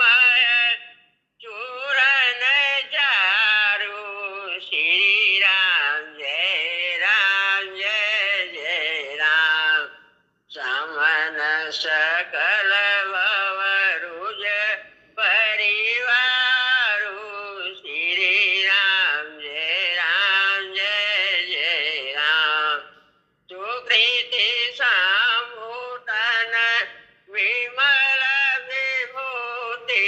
मय चूरन चारु। श्री राम जय जय राम। समन सकल भवरुज परिवारु। श्री राम जय राम। सुकृति संभूतन विमल विभूति।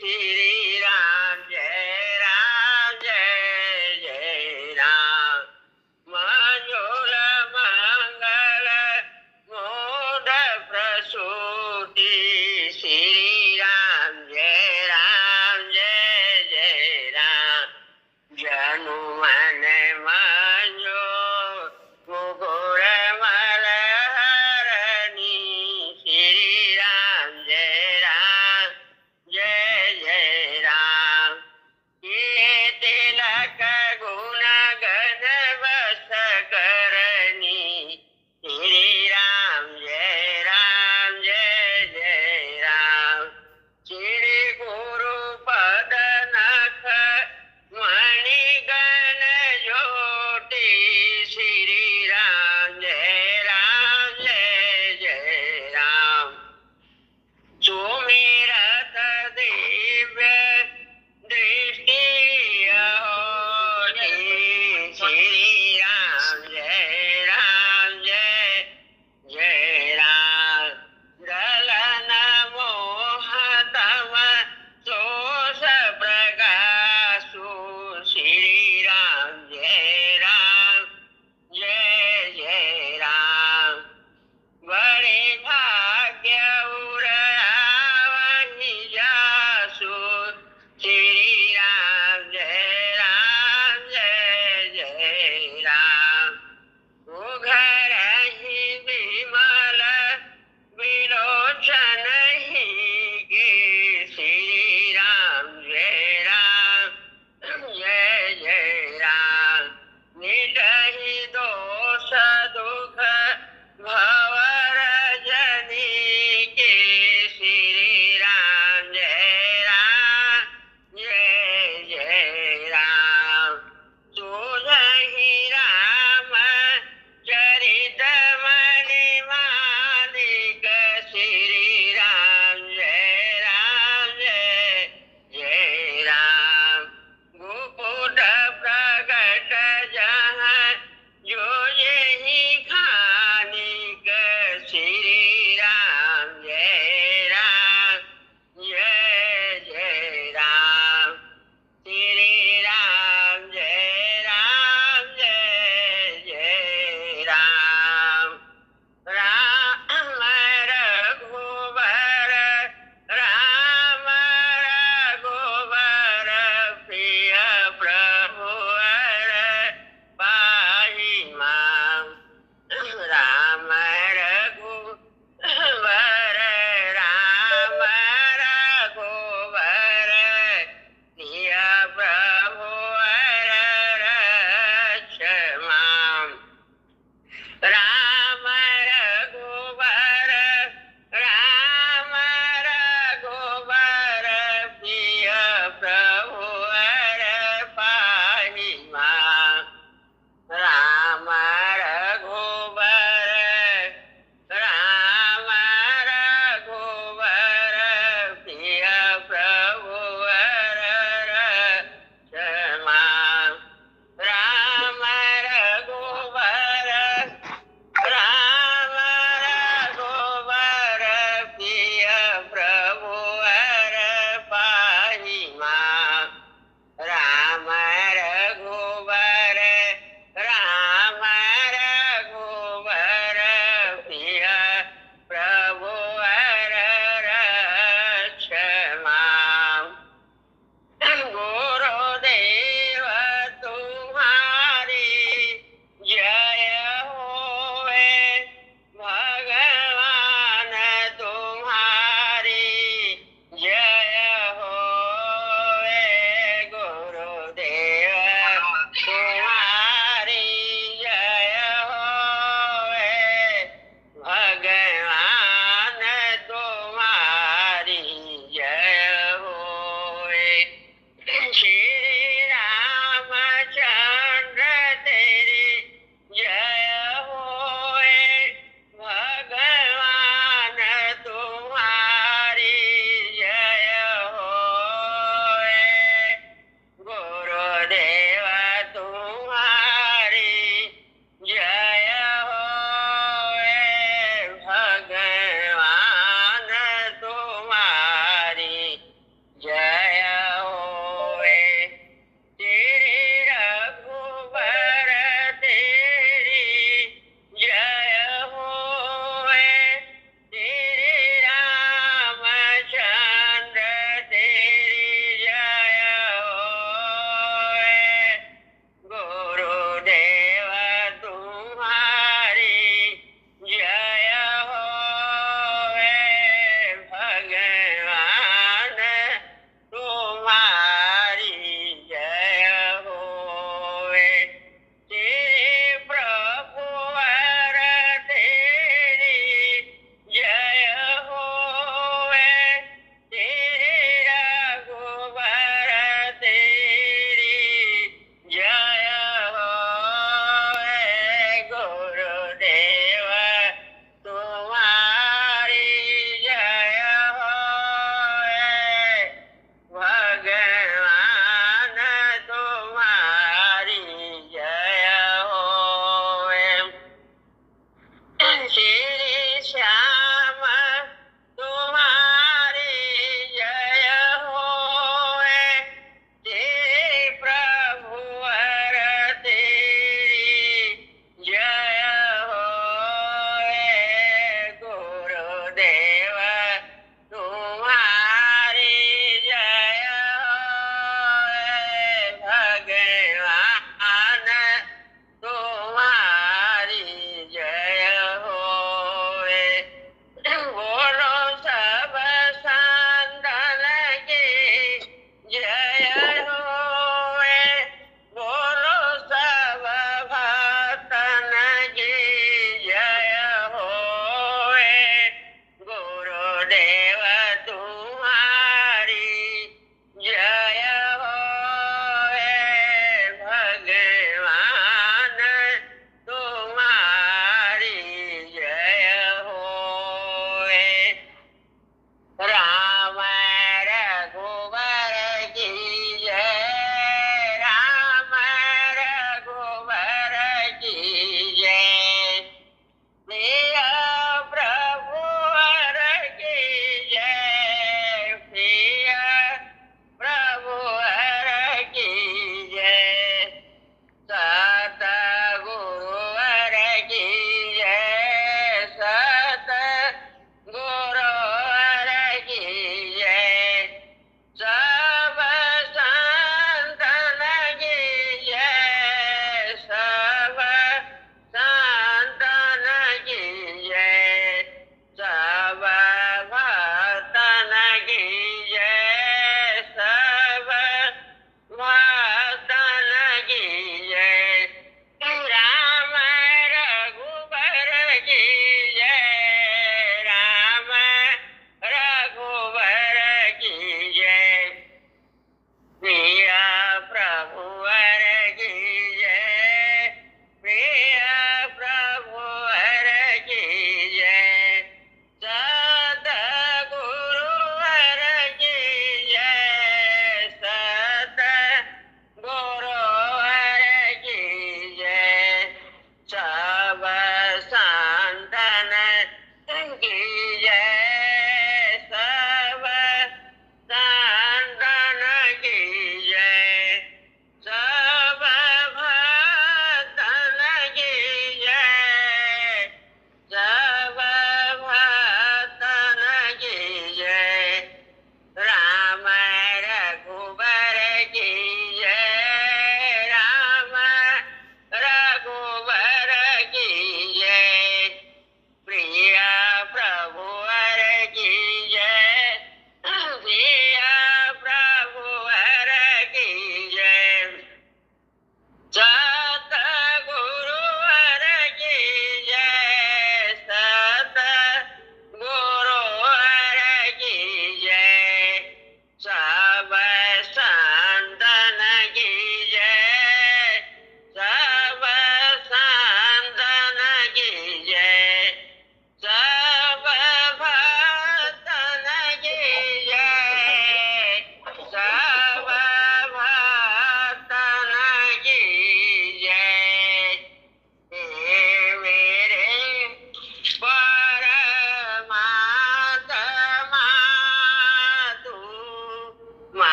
श्री राम जय राम। मंजुल मंगल मोद प्रसूति। श्री राम जय राम। जनु मन मंजो मुकुर मल हरणी। श्री राम जय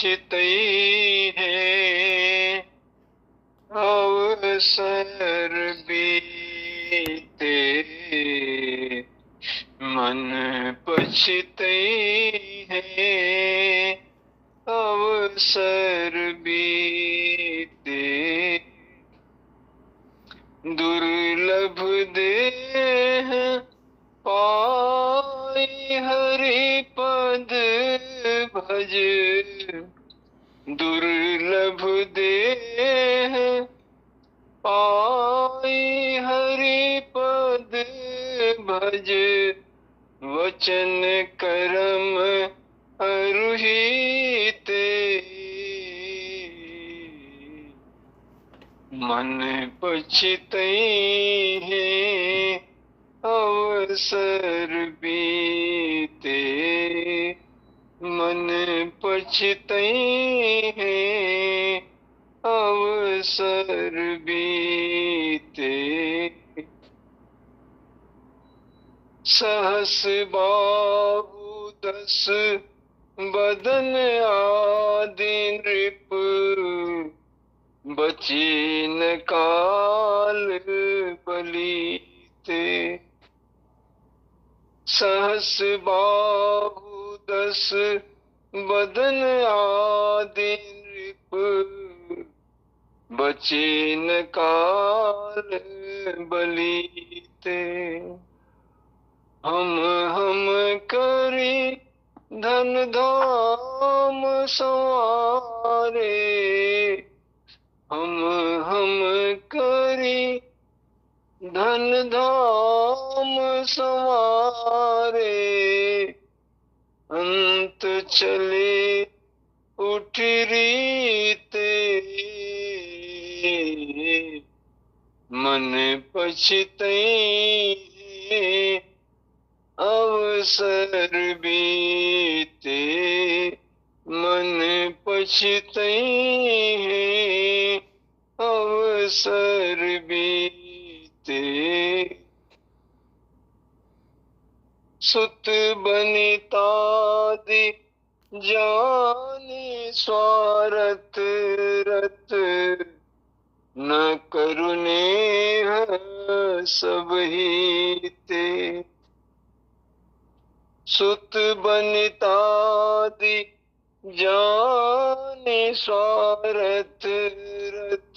पछतई है अवसर बीते, मन पछतई है अवसर बीते। दुर्लभ देह पाई हरि पद भज, दुर्लभ देह पाई हरि पद भज, वचन करम अरुहिते, मन पछतई है अवसर बीते, मन पछतई है अवसर बीते। सहस बाहु दस बदन आदि नृप, बची न काल बलीते। सहस बाहु दस बदन आदि नृप, बची न काल बलीते। हम करी धन धाम संवारे, हम करी धन धाम संवारे, अंत चले उठ रीते, मन पछतई है अवसर बीते, मन पछतई है अवसर बीते। सुत बनितादि जानी स्वार्थ रत, न करुणेह सब हीते। सुत बनितादि जानी स्वार्थ रत,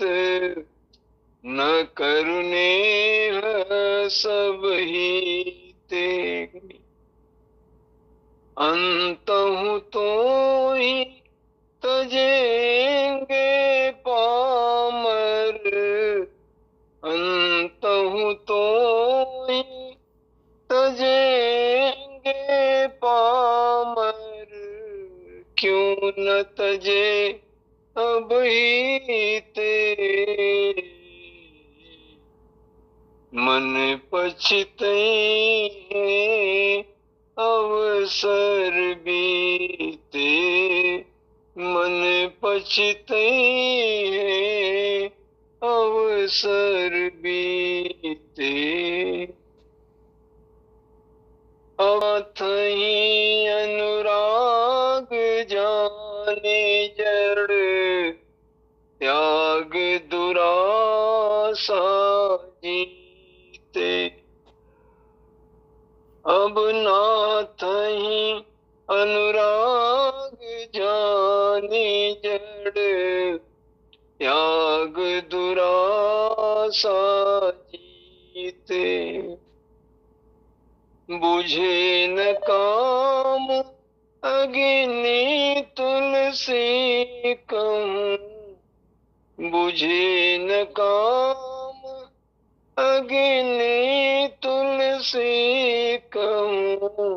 न करुणेह सब हीते। अंतहु तो ही तजेंगे पामर, अंतहु तो ही तजेंगे पामर, क्यों न तजे अब हीते, मन पछतई है अवसर बीते, मन पछतई है अवसर बीते। अथहीं अनुराग जाने जड़, त्याग दुरासा जीते। अब नाथहीं अनुराग जाने जड़, त्याग दुरासा जीते। बुझे न काम अग्नि तुलसी कहूँ, बुझे न काम अग्नि तुलसी कहूँ,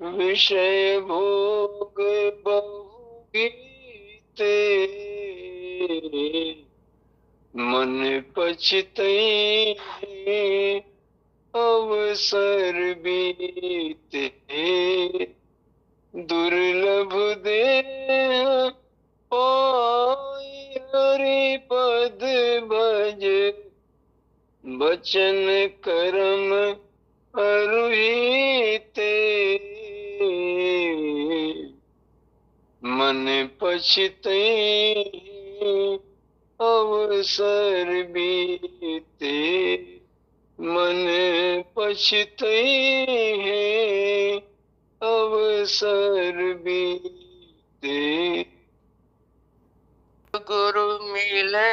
विषय भोग बहु गीते, मन पछतई है अवसर बीते। दुर्लभ देह पाई हरि पद भज, बचन करम अरुहिते, मन पछतई अवसर बीते, मन पछतई है अवसर बीते। गुरु मिले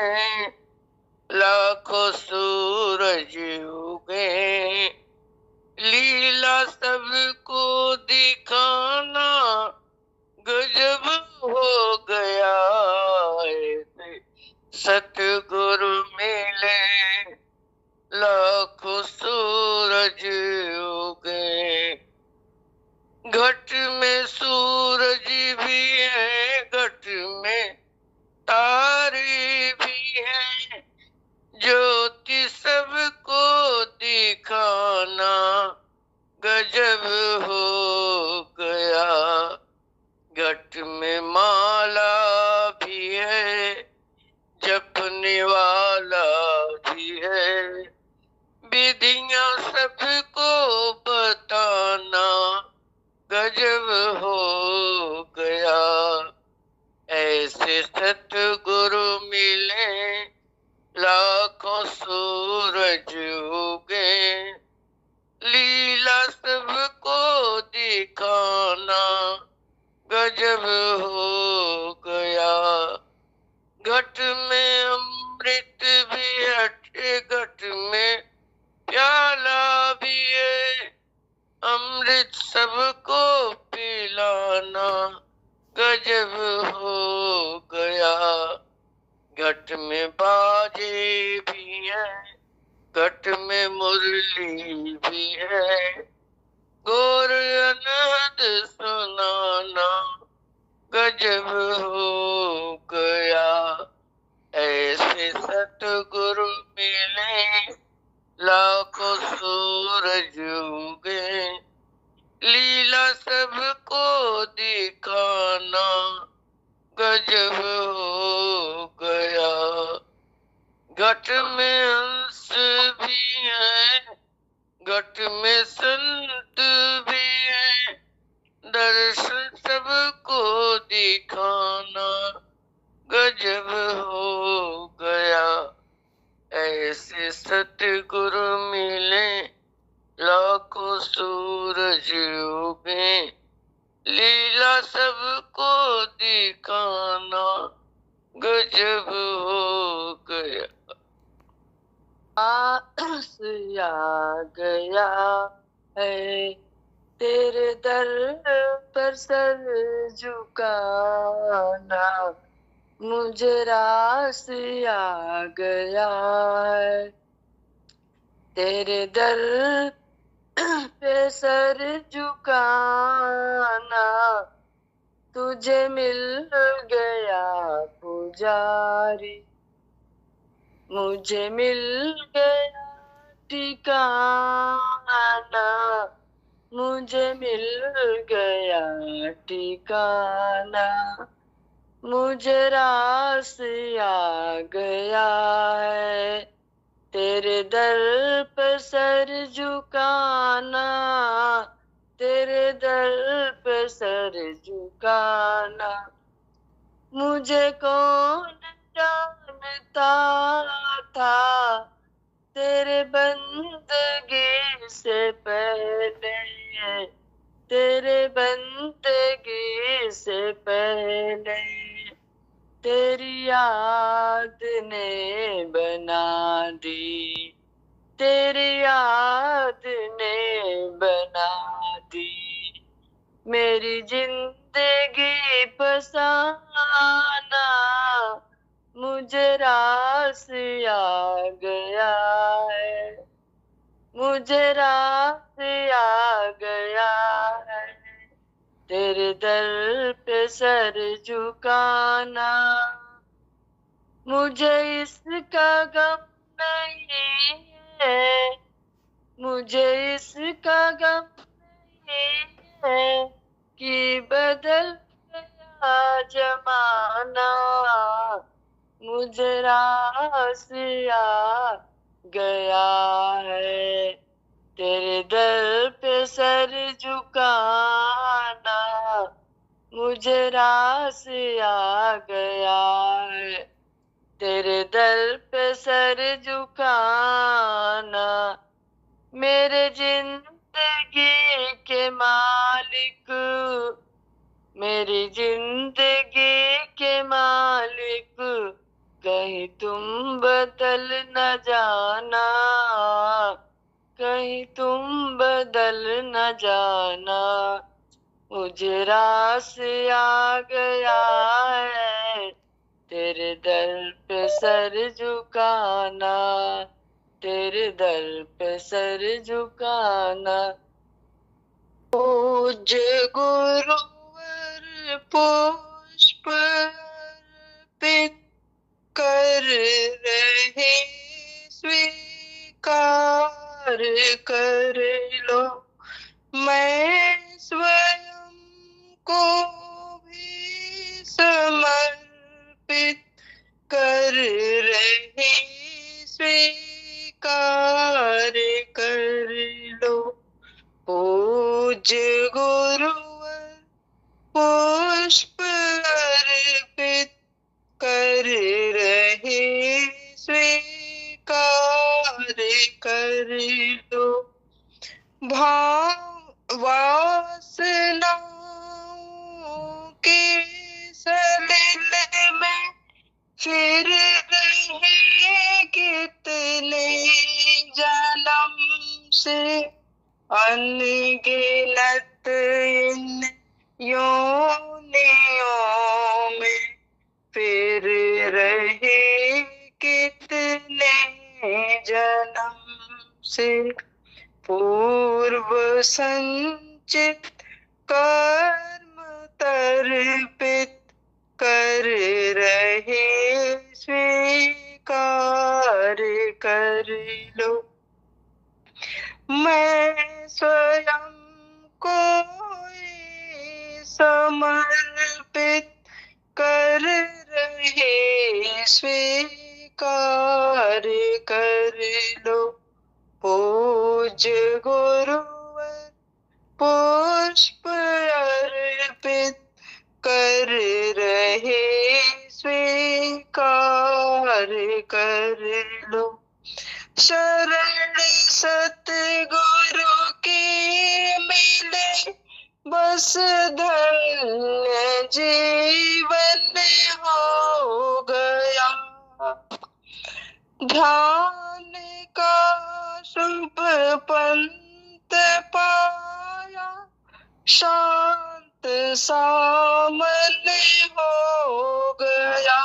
लाखों सूरज उगे, लीला सबको दिखाना गजब हो गया। सतगुरु मिले लाखों सूरज उगे, घट में सूरज भी है, घट में तारे भी है, ज्योति सबको दिखाना गजब हो गया। घट में माला भी है, जपने वाला भी है, विधियां सबको बताना गजब हो गया। ऐसे सतगुरु मिले लाखों सूरज उगे, लीला सबको दिखाना गजब हो गया। घट में अमृत भी है, घट में प्याला भी है, अमृत सबको पिलाना गजब हो गया। घट में बाजे भी है, घट में मुरली भी है, गौर अनहद सुनाना गजब हो गया। ऐसे सतगुरु मिले लाखों सूरज उगे, लीला सबको दिखाना गजब हो गया। घट में हंस भी है, घट में संत भी है, दर्शन सबको दिखाना गजब हो गया। ऐसे सतगुरु मिले लाखों सूरज उगे, लीला सबको दिखाना गजब हो गया। आस आ गया है तेरे दर पर सर झुकाना, मुझे रास आ गया है तेरे दर पे सर झुकाना, तुझे मिल गया पुजारी, मुझे मिल गया ठिकाना, मुझे मिल गया ठिकाना, मुझे रास आ गया है तेरे दर पर सर झुकाना, तेरे दर पर सर झुकाना। मुझे कौन जानता था तेरे बंदगी से पहले, तेरे बंदगी से पहले तेरी याद ने बना दी, तेरी याद ने बना दी मेरी जिंदगी फसाना, मुझे रास आ गया है, मुझे रास आ गया है तेरे दर पे सर झुकाना। मुझे इसका गम नहीं है, मुझे इसका गम नहीं है कि बदल गया जमाना, मुझे रास आ गया है तेरे दर पे सर झुकाना, मुझे रास आ गया है तेरे दर पे सर झुकाना। मेरे जिंदगी के मालिक, मेरी जिंदगी के मालिक, कहीं तुम बदल न जाना, कहीं तुम बदल न जाना। मुझे रास आ गया है तेरे दर पे सर झुकाना, तेरे दर पे सर झुकाना। पूज्य गुरुवर पुष्प अर्पित कर रहे, स्वीकार कर लो। मैं स्वयं को भी समर्पित कर रहे, स्वीकार कर लो। पूज्य गुरुवर पुष्प अर्पित कर रहे, स्वीकार कर लो। भाव वासनाओं के सलिल में फिर रहे कितने जन्म से, अनगिनत इन योनियों में फिर रहे कितने जन्म से। पूर्व संचित कर्म तर्पित कर रहे, स्वीकार कर लो। मैं स्वयं को समर्पित कर रहे, स्वीकार कर लो। पूज्य गुरुवर पुष्प अर्पित कर रहे, स्वीकार कर लो। शरण सतगुरु की मिले बस धन्य जीवन हो गया। ध्यान का शुभ पंथ पाया, शांत सामन हो गया।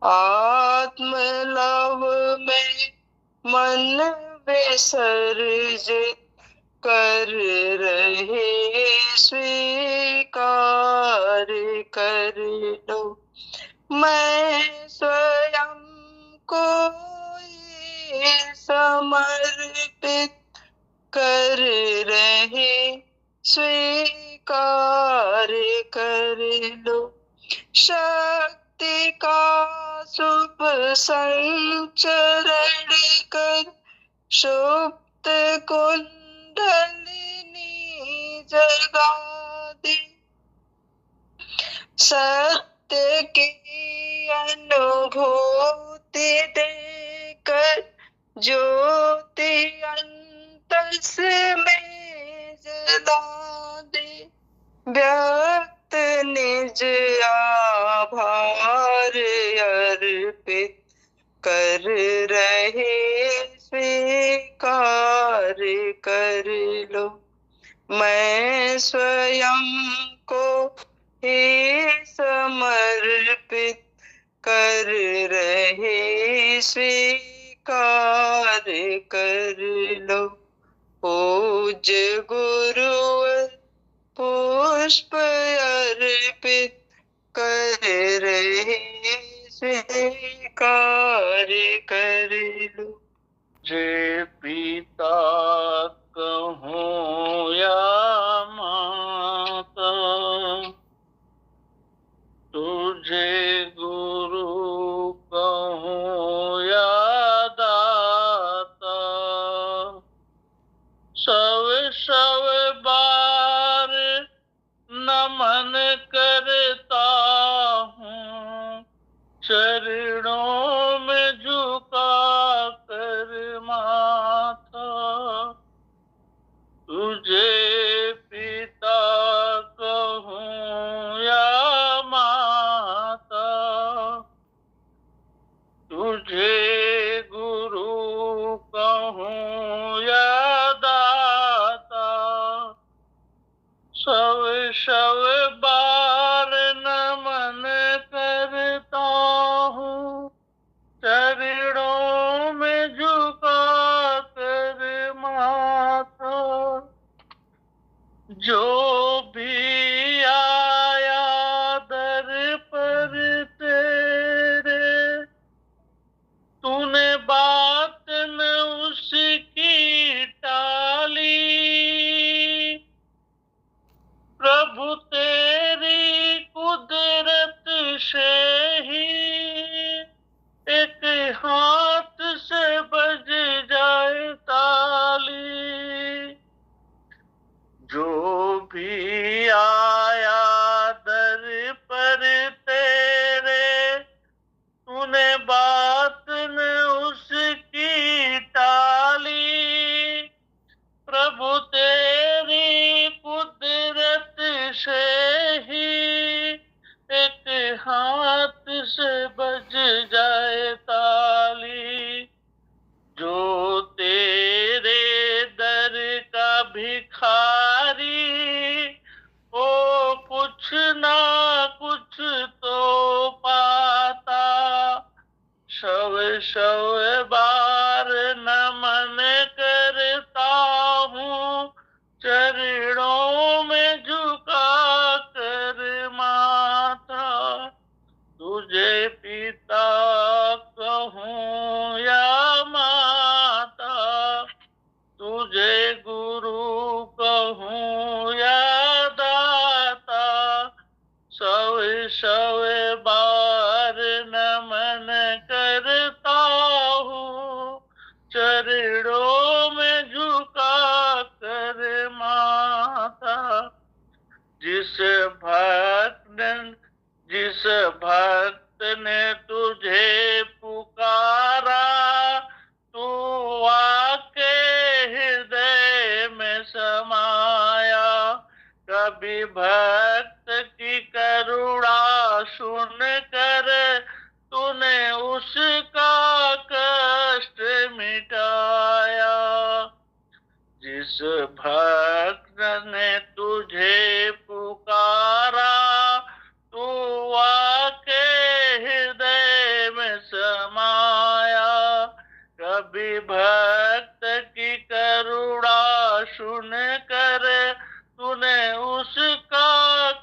आत्मलव में मन विसर्जित कर रहे, स्वीकार कर लो। मैं स्वयं को समर्पित कर रहे, स्वीकार कर लो। शक्ति का शुभ संचरण कर सुप्त कुंडलिनी जगा दे। सत्य की अनुभूति देकर ज्योति अंतस में जला दे। व्यक्त निज आभार अर्पित कर रहे, स्वीकार कर लो। मैं स्वयं को ही समर्पित कर रहे, स्वीकार कर लो। पूज्य गुरुवर पुष्प अर्पित कर रहे, स्वीकार कर लो। जे पिता कहूँ या माता, तुझे गुरु कहूँ या दाता, सब सब बार नमन चरणों में झुका कर माथा, तुझे पिता कहूँ या माता, तुझे गुरु कहूँ या दाता, शव बार नमन करता हूँ, चरणों में झुका कर माथा। जो भी आया दर पर तेरे, तूने बात न उसकी टाली, प्रभु तेरी कुदरत से ही एक हाथ से बज जाए ताली। जो भी आया दर पर तेरे, तूने बात न उसकी टाली, प्रभु तेरी कुदरत से ही एक हाथ से बज जाए ताली। जो तेरे दर का भिखारी, ओ कुछ ना कुछ तो पाता, शव बार नमन करता हूँ, चरणों में झुका कर माथा। तुझे पिता कहूँ या माता, तुझे गुरु कहूँ या दाता, शव बार नमन करता हूँ, चरणों में झुका कर माथा। जिस भक्त ने तुझे पुकारा, तू आके हृदय में समाया। कभी भक्त की करुणा सुन कर तूने उसका कष्ट मिटाया। जिस भक्त ने तुझे पुकारा, तू आके हृदय में समाया। कभी भक्त की करुणा सुन कर तूने उसका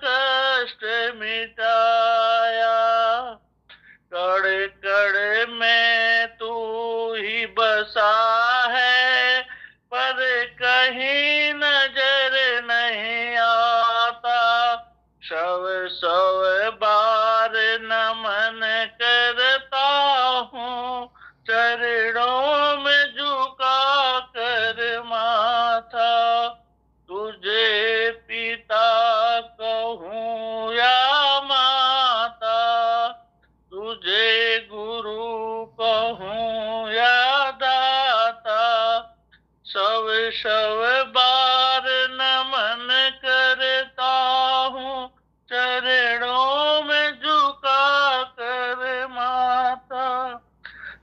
कष्ट मिटाया। कड़ कड़ में तू ही बसा है, पर कहीं नजर नहीं आता। शव बार नमन करता हूँ, चरणों में झुका कर माथा। तुझे पिता कहूँ या माता, तुझे गुरु कहूँ या दाता, शव बार नमन करता हूँ, चरणों में झुका कर माथा।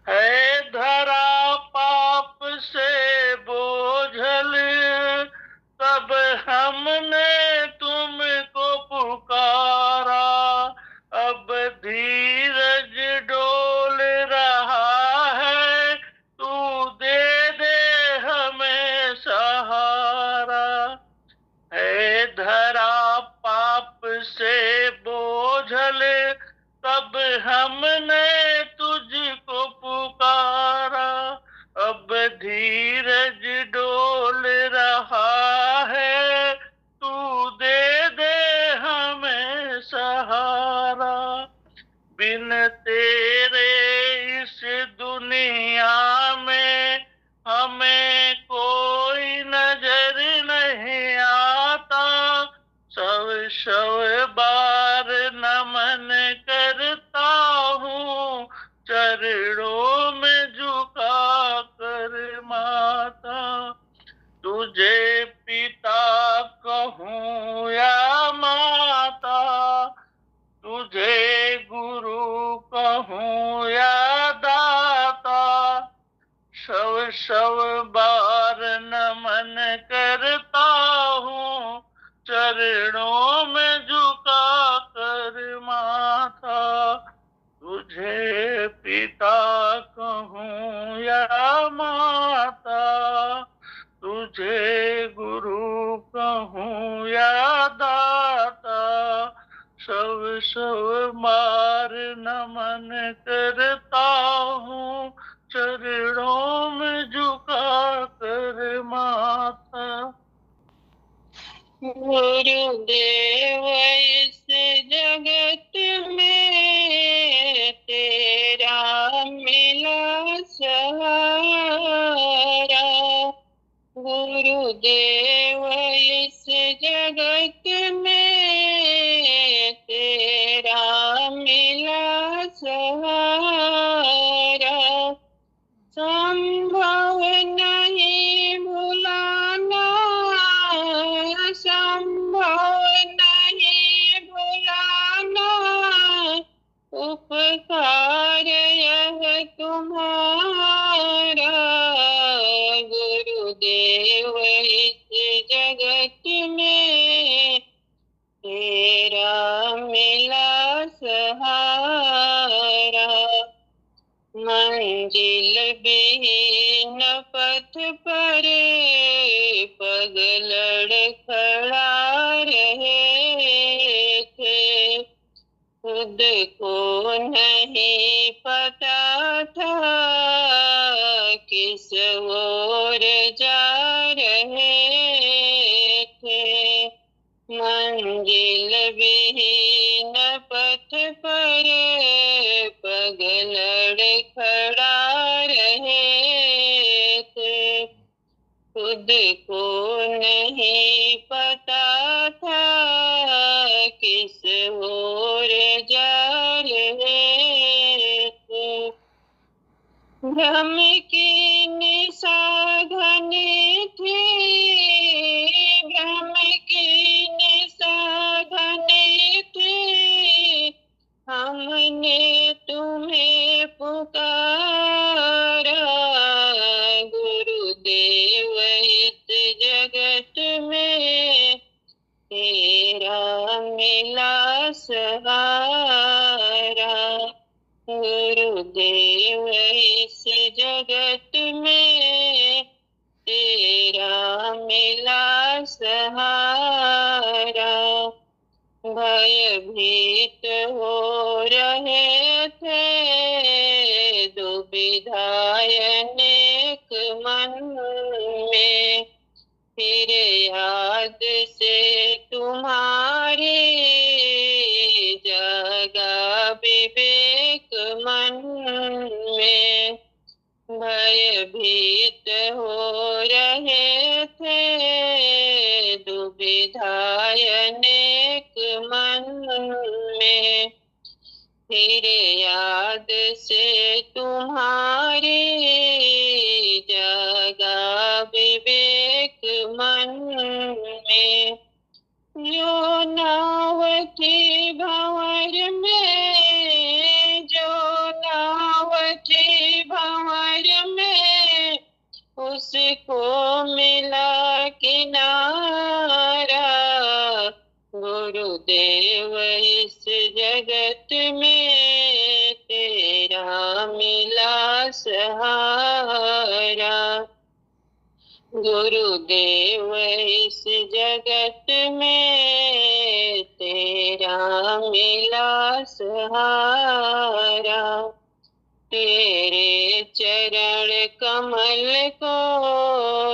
है धरा पाप से बोझल, तब हमने तुमको पुकारा। अब धीरज डोल रहा है, तू दे दे हमें सहारा। है धरा पाप से बोझल, तब हमने तुझको पुकारा। अब धीरज डोल रहा है, तू दे दे हमें सहारा। बिन तेरे इस दुनिया में हमें कोई नजर नहीं आता। शव बार नमन करता हूँ, तुझे गुरु कहूँ या दाता, शव शव बार नमन करता हूँ, चरणों में झुका कर माथा। तुझे पिता कहूँ या माता, तुझे गुरु कहूँ या दाता, शव शव बार नमन करता हूँ, चरणों में झुका कर माथा। गुरुदेव इस जगत में तेरा मिला सहारा, गुरुदेव इस जगत में तेरा मिला सहारा, संभव नहीं भुलाना, संभव नहीं भुलाना, उपकार यह तुम्हारा, गुरुदेव इस जगत में तेरा मिला सहारा। मंजिल विहीन पथ पर पग लड़खड़ा रहे थे, खुद को नहीं पता था किस ओर जा रहे थे। मंजिल विहीन पथ पर पग लड़खड़ा रहे थे, खुद को नहीं पता था किस ओर जा रहे थे। भ्रम की निशा घनी थी, भ्रम की निशा घनी थी, हमने तुम्हें पुकारा, गुरुदेव इस जगत में तेरा मिला सहारा, गुरुदेव इस जगत में तेरा मिला सहारा। भयभीत हो रहे थे दुविधाएं अनेक मन में, फिर याद से तुम्हारी जगा विवेक मन में। भयभीत हो रहे थे दुविधाएं अनेक मन में, फिर याद से तुम्हारी जगा विवेक मन में। जो नाव थी भंवर में, जो नाव थी भंवर में, उसको मिला किनारा, गुरुदेव इस जगत में तेरा मिला सहारा, गुरुदेव इस जगत में तेरा मिला सहारा। तेरे चरण कमल को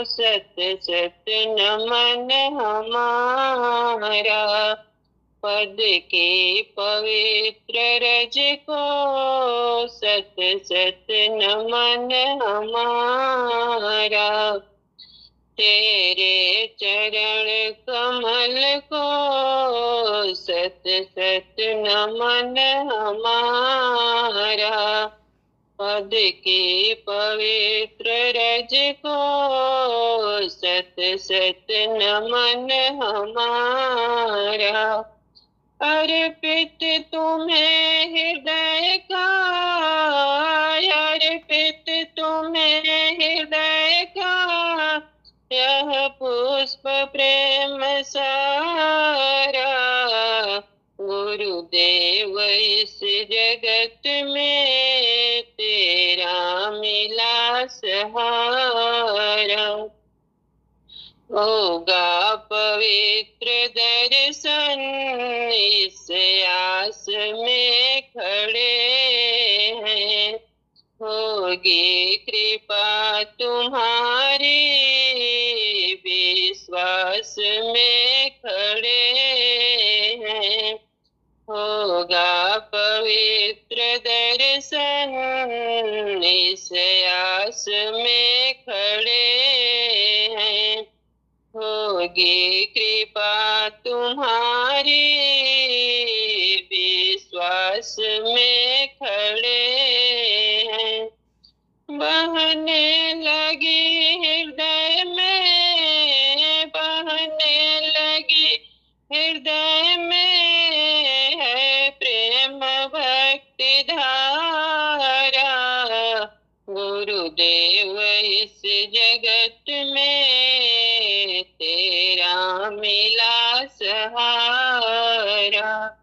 सत सत नमन हमारा, पद के पवित्र रज को सत सत नमन हमारा। तेरे चरण कमल को सत सत नमन हमारा, पद के पवित्र रज को सत सत नमन हमारा। अर्पित तुम्हें हृदय का, अर्पित तुम्हें हृदय का यह पुष्प प्रेम सारा। गुरुदेव इस जगत में तेरा मिला सहारा। होगा पवित्र दर्शन इस आस में खड़े हैं। होगी कृपा तुम्हारी विश्वास में खड़े हैं। होगा पवित्र दर्शन इस आस में खड़े हैं। होगी कृपा तुम्हारी विश्वास में खड़े हैं। बहने लगी हृदय में, बहने लगी हृदय में है प्रेम भक्ति धारा। गुरुदेव इस जगत में तेरा मिला सहारा।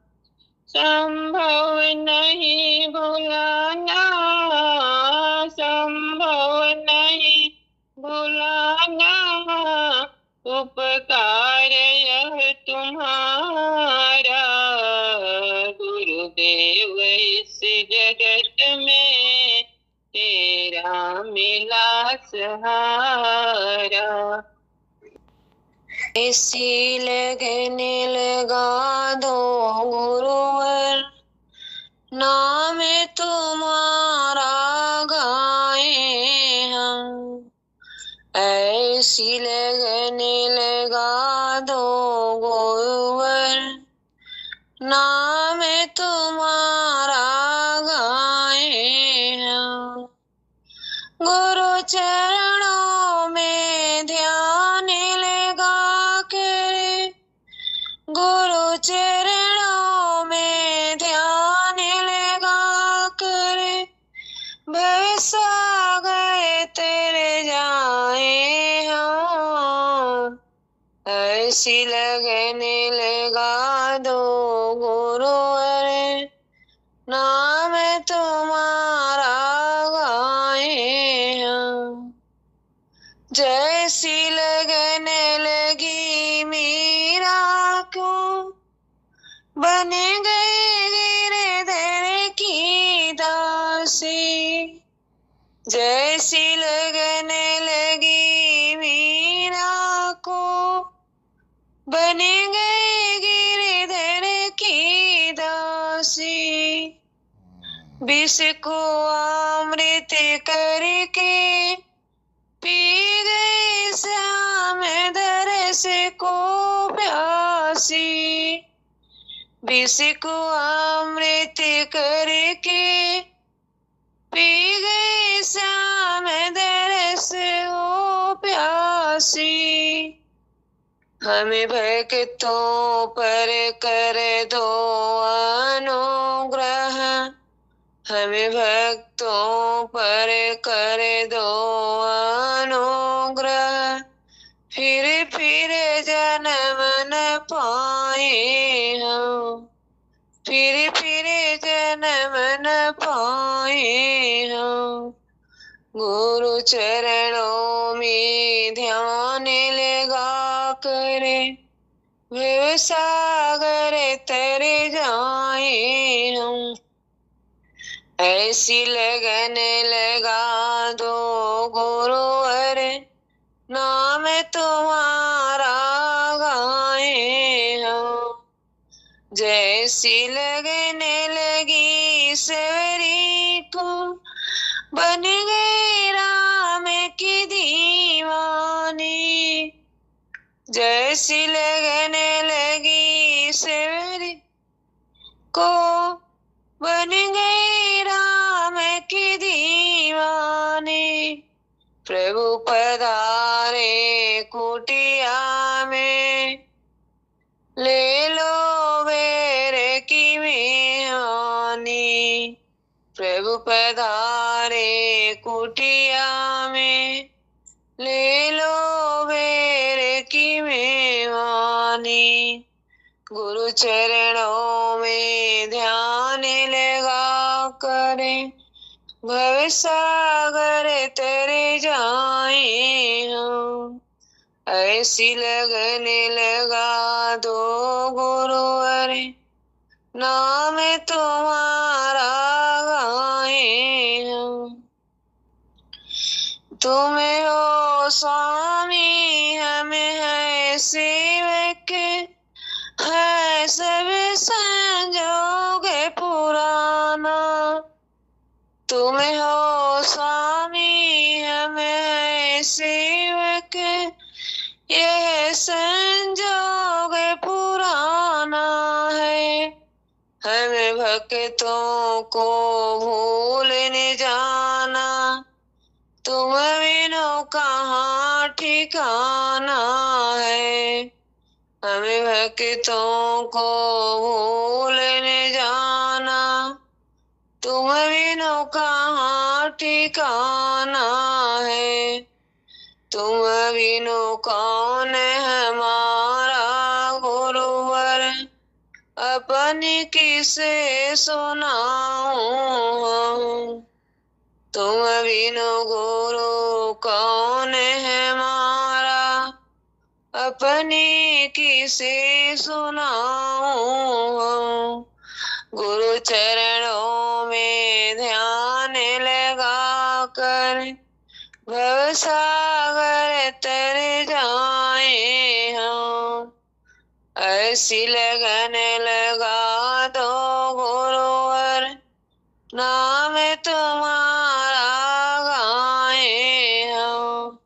संभव नहीं भुलाना, संभव नहीं भुलाना उपकार यह तुम्हारा। गुरुदेव इस जगत में तेरा मिला सहारा। ऐसी लगने लगा दो गुरुवर, नाम तुम्हारा गाए हम। ऐसी लगने लगा दो गुरुवर, नाम तुम्हारा गाए हम। गुरु चरणों में ध्यान लगा कर, गुरु चरणों में ध्यान लगा कर भवसागर तर जाए हम। ऐसी लगने लगा दो गुरुवर, नाम तुम्हारा गाए हम। जैसी लगने लगी मीरा को, बन गए गिरधर की दासी। जैसी लगने लगी मीरा को, बन गए गिरधर की दासी। विष को अमृत करके पी गए श्याम दरस को प्यासी। विष को अमृत करके पी गए श्याम दरस को प्यासी। हमें भक्तों पर कर दो अनुग्रह, हमें भक्तों पर कर दो अनुग्रह। फिर जन्म न पाए हम, फिर जन्म न पाए हम। गुरु चरणों में ध्यान लगा करे भव सागर तर जाए हम। ऐसी लगन लगा दो गुरुवर, नाम तुम्हारा गाए हम। जैसी लगने लगी सवरी को, बन गए राम की दीवानी। जैसी लगने लगी सवरी को, बन गए राम की दीवानी। प्रभु पधारे कुटिया में, ले लो मेरे प्रभु पधारे कुटिया में, ले लो बेर की मेवानी। गुरु चरणों में ध्यान लगा करे, भव सागर तरे जाए हम। ऐसी लगन लगा दो गुरुवर, नाम तुम्हारा गाए हम। तुम हो स्वामी हमें है सेवक, है सब संजोग पुराना। तुम हो स्वामी हमें है सेवक, यह संजोग पुराना है। हमें भक्तों को भूल न जाना, तुम बिनु कहाँ ठिकाना है। हमें भक्तों को भूल न जाना, तुम बिनु कहाँ ठिकाना है। तुम बिनु कौन हमारा गुरुवर, अपनी किसे सुनाऊं। तुम बिनु गुरु कौन हमारा, अपनी किसे सुनाऊं। गुरु चरणों में ध्यान लगा कर, भव सागर तर जाए हम। ऐसी लगन लगा दो गुरुवर, नाम तुम्हारा गाए हम।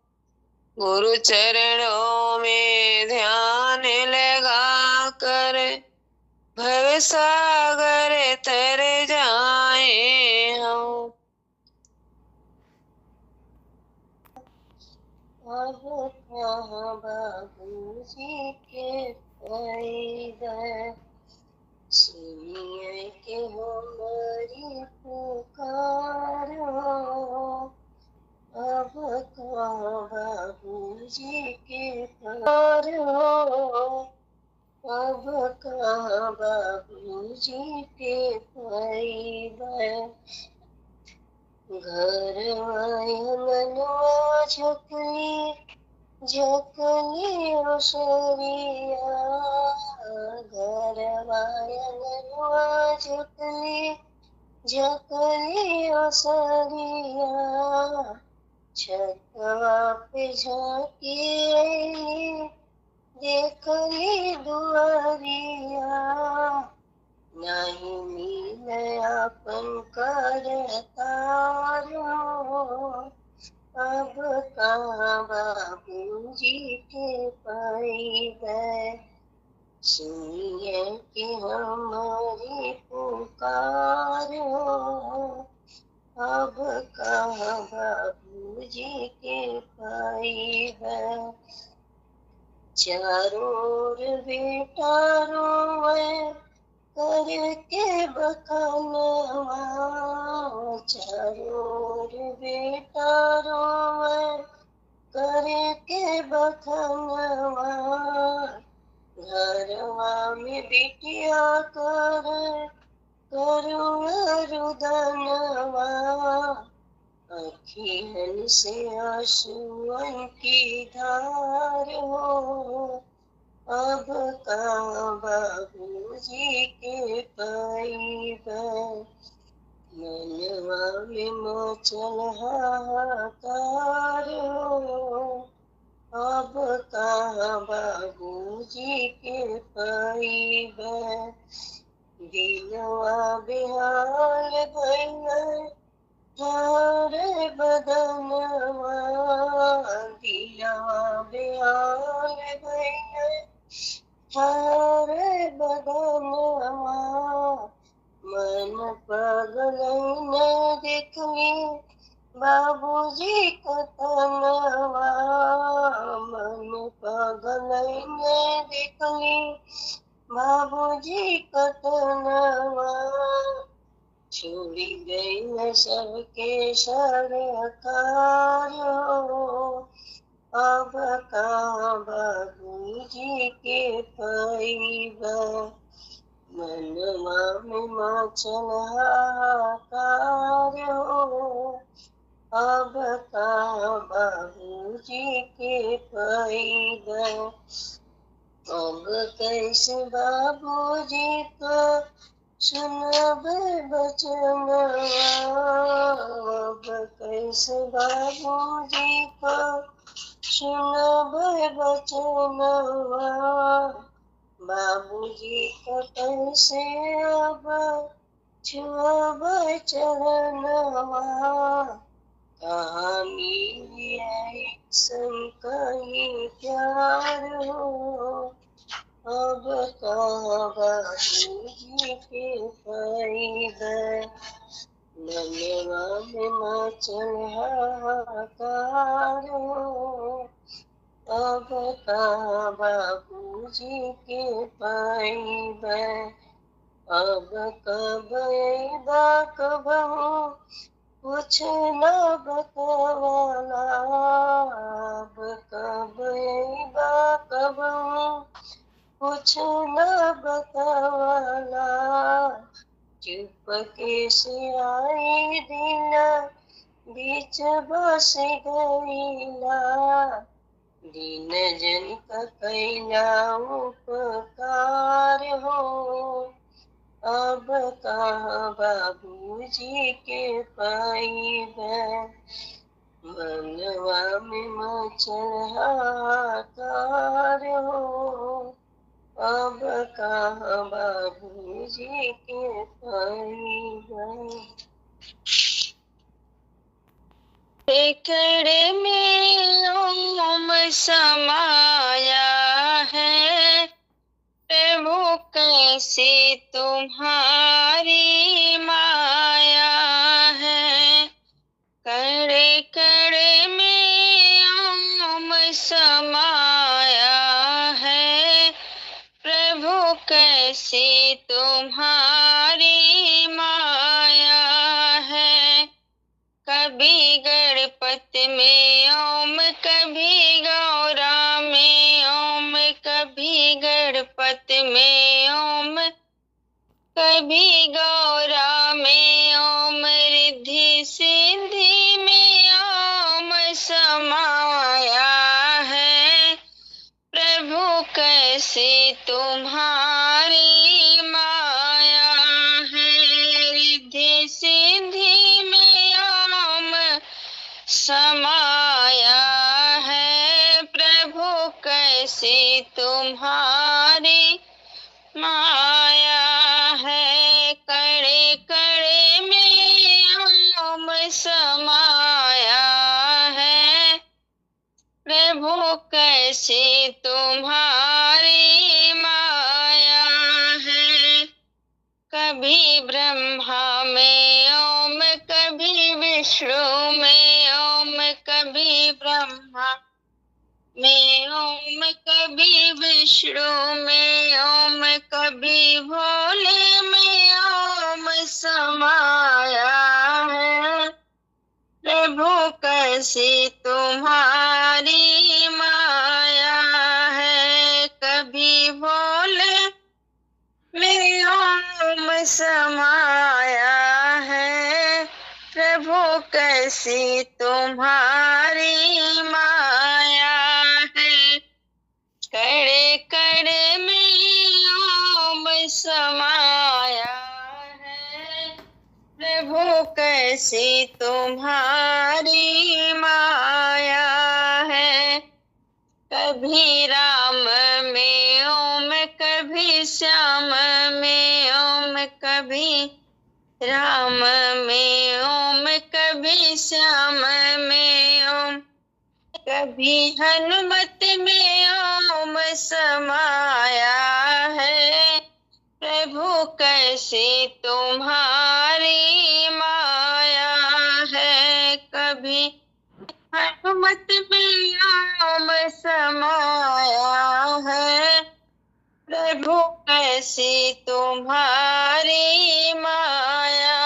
गुरु चरणों में ध्यान लगा कर, भव सागर तर जाए हम। अब कहाँ बाबूजी के पैदा, सुनिए के हमारी पुकारो। अब कहाँ बाबूजी के पैदा, अब कहाँ बाबूजी के पैदा। घर आंगनवा झकली झकली ओसरिया, घर आंगनवा झकली झकली ओसरिया। छतवा पे झांकी देखली दुआरिया, नहीं मिले अपन करतारो। अब कहाँ बाबूजी के पैदा, सुनिए कि हमारी पुकारो। अब कहाँ बाबूजी के पैदा। चारों ओर बेटा रोए करके बखानवा, चारों ओर बेटा रोए करके बखानवा। घरवा में बिटिया करुणा रुदनवा, अखियन से आंसुअन की धार हो। अब कहाँ बाबूजी के पैदा, मनवा में मचल हाहाकार हो। अब कहाँ बाबूजी के पैदा, दिलवा बेहाल भइल थारे बदनवा। दिलवा बेहाल भइल थारे बदनवा। मन पागल न देखली बाबूजी कतनवा। मन पागल न देखली बाबूजी कतनवा। छोड़ी गई न सबके सरकार हो। अब कहाँ बाबूजी के पैबा, मनवा में मचल हाहाकार हो। अब कहाँ बाबूजी के पैबा, अब कैसे बाबूजी को सुनब बचनवा, अब कैसे बाबूजी को सुनब बचनवा। बाबूजी को कैसे अब छुअब चरणवा, कहाँ मिली ऐसन कहीं प्यार हो। अब कहाँ बाबूजी के पैबा, मनवा में मचल हाहाकार हो। अब कहाँ बाबूजी के पैबा, अब कब अइबा कबहू कुछ न बतवाला, अब कब अइबा कबहू कुछ न बतवाला। चुपके से आई दिना बीच बस गईला, दिन जन का कैला उपकार हो। अब कहाँ बाबूजी के पैबा, मनवा में मचल हाहाकार हो। अब कहाँ बाबूजी के पैबा। एकड़ में ओम समाया है, प्रभु कैसे तुम्हारी माया है। कड़े कड़े में ओम समाया है, प्रभु कैसे तुम्हारी माया है। कभी गणपति में ओम, कभी गौरा में ओम, कभी गणपति में ओम, कभी गौरा में ओम, रिद्धि सिद्धि में ओम समाया है। प्रभु कैसे तुम्हारी माया है, रिद्धि सिद्धि में ओम समाया है। प्रभु कैसे तुम्हारी माया है। कड़े कड़े में ओम समाया है, प्रभु कैसे तुम्हारी माया है। कभी ब्रह्मा में ओम, कभी विष्णु में ओम, कभी ब्रह्मा में ओम, कभी विष्णु में ओम, कभी भोले में ओम समाया है। प्रभु कैसे तुम्हारी माया है। कभी भोले में ओम समाया है, प्रभु कैसी तुम्हारी माया है। कड़े कड़े में ओम समाया है, प्रभु कैसी तुम्हारी माया है। कभी राम में ओम, कभी श्याम में ओम, कभी राम में ओम, कभी श्याम में ओम, कभी हनुमत में ओम समाया है। प्रभु कैसे तुम्हारी माया है। कभी हनुमत में ओम समाया है, प्रभु कैसी तुम्हारी माया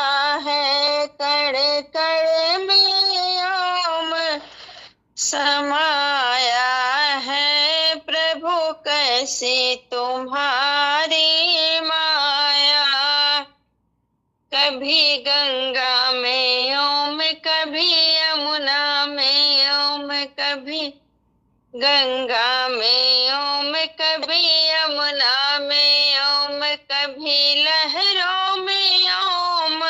समाया है प्रभु कैसी तुम्हारी माया। कभी गंगा में ओम, कभी यमुना में ओम, कभी गंगा में ओम, कभी यमुना में ओम, कभी लहरों में ओम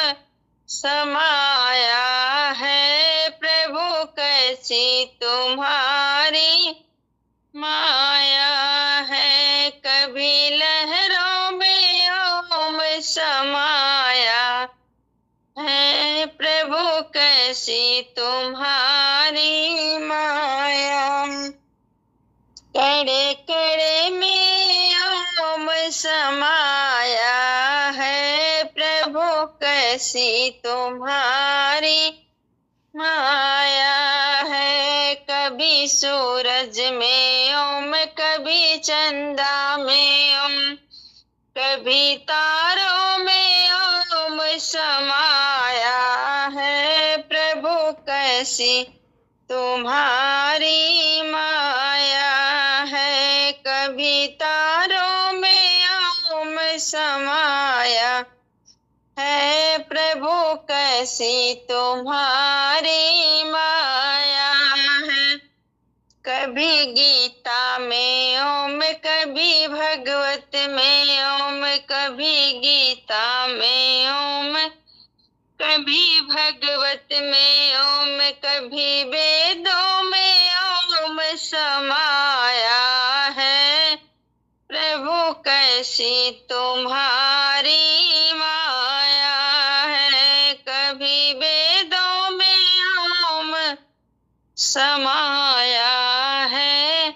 समाया है प्रभु कैसी तुम्हारी माया है। कभी लहरों में ओम समाया है प्रभु कैसी तुम्हारी माया। कड़े कड़े में ओम समाया है प्रभु कैसी तुम्हारी माया है। कभी सूरज में ओम, कभी चंदा में ओम, कभी तारों में ओम समाया है प्रभु कैसी तुम्हारी माया है। कभी तारों में ओम समाया है प्रभु कैसी तुम्हारी माया है। कभी गीता में ओम, कभी भगवत में ओम, कभी गीता में ओम, कभी भगवत में ओम, कभी वेदों में ओम समाया है प्रभु कैसी तुम्हारी माया है। कभी वेदों में ओम समाया है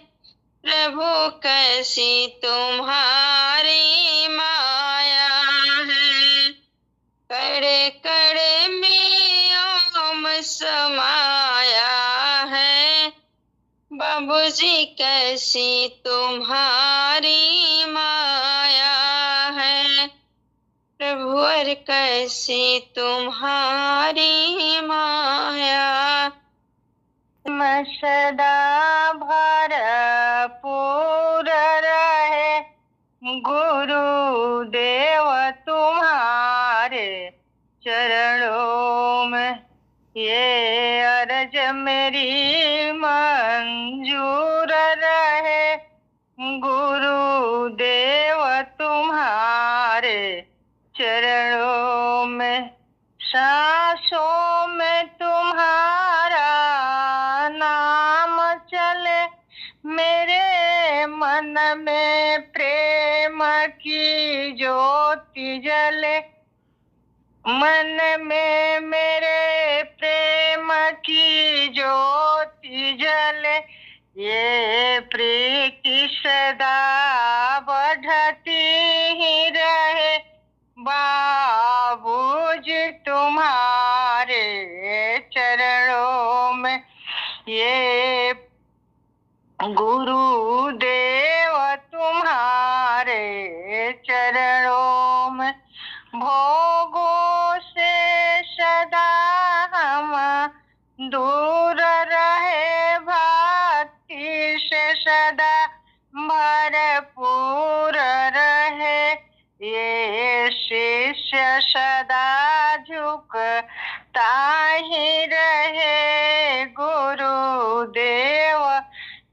प्रभु कैसी तुम्हारी माया है। कड़े कड़े में ओम समाया है बाबूजी कैसी तुम्हारी माया है। प्रभुवर कैसी तुम्हारी माया। सदा भरपूर रहे गुरुदेव तुम्हारे चरणों में, ये अर्ज मेरी मंजूर रहे गुरुदेव तुम्हारे चरणों में। सांसों में तुम्हारा नाम चले, मेरे मन में प्रेम की ज्योति जले, मन में मेरे प्रेम की ज्योति जले। ये प्रीति सदा बढ़ती ही रहे बाबूजी तुम्हारे चरणों में। ये गुरुदेव तुम्हारे चरणों में। भोगों से सदा हम दूर रहे, भक्ति से सदा भरपूर रहे। ये शिष्य सदा झुकता ही रहे गुरुदेव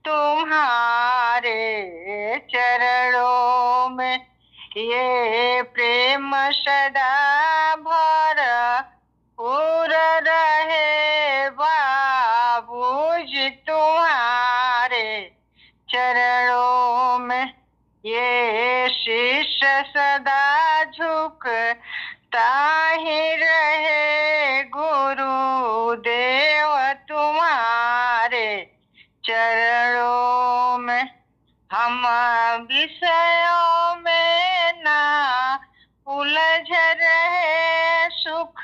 तुम्हारे चरणों में। ये प्रेम सदा भरपूर रहे बाबूजी तुम्हारे चरणों में। ये शिष्य सदा झुकता ही रहे गुरुदेव तुम्हारे चरणों में। हम विषयों में ना उलझ रहे, सुख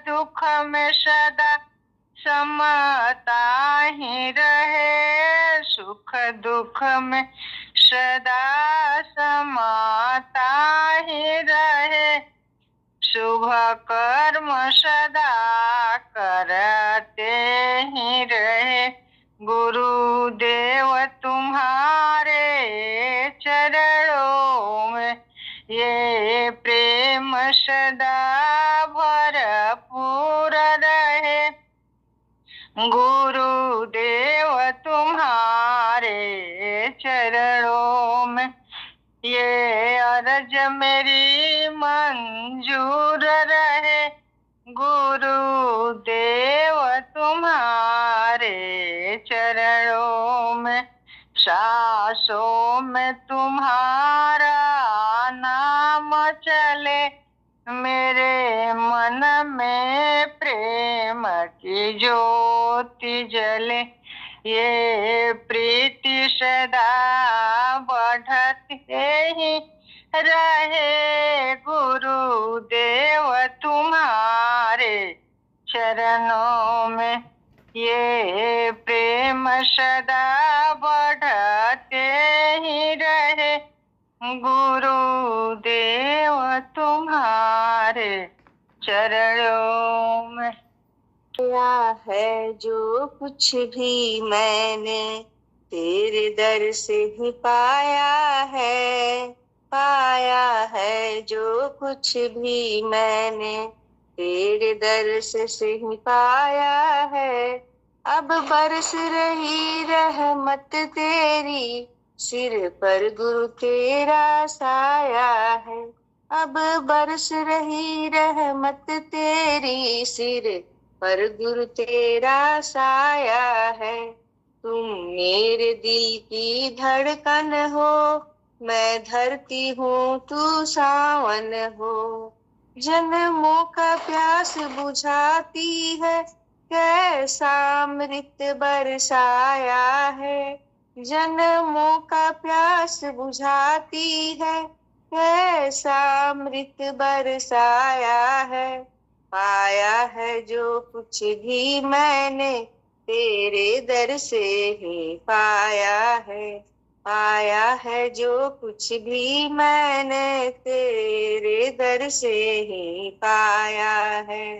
दुख में सदा समता ही रहे, सुख दुख में सदा समता ही रहे। शुभ कर्म सदा करते ही रहे गुरुदेव तुम्हारे चरणों में, सांसों में तुम्हारा नाम चले, मेरे मन में प्रेम की ज्योति जले, ये प्रीति सदा बढ़ते ही रहे, गुरुदेव तुम्हारे चरणों में, ये प्रेम सदा बढ़ते ही रहे, गुरुदेव तुम्हारे चरणों में। किया है जो कुछ भी मैंने तेरे दर से ही पाया है, पाया है जो कुछ भी मैंने तेरे दर से ही पाया है। अब बरस रही रहमत तेरी, सिर पर गुरु तेरा साया है। अब बरस रही रहमत तेरी, सिर पर गुरु तेरा साया है। तुम मेरे दिल की धड़कन हो, मैं धरती हूँ तू सावन हो। जन्मों का प्यास बुझाती है, कैसा अमृत बरसाया है। जन्मों का प्यास बुझाती है, कैसा अमृत बरसाया है। पाया है जो कुछ भी मैंने तेरे दर से ही पाया है, पाया है जो कुछ भी मैंने तेरे दर से ही पाया है।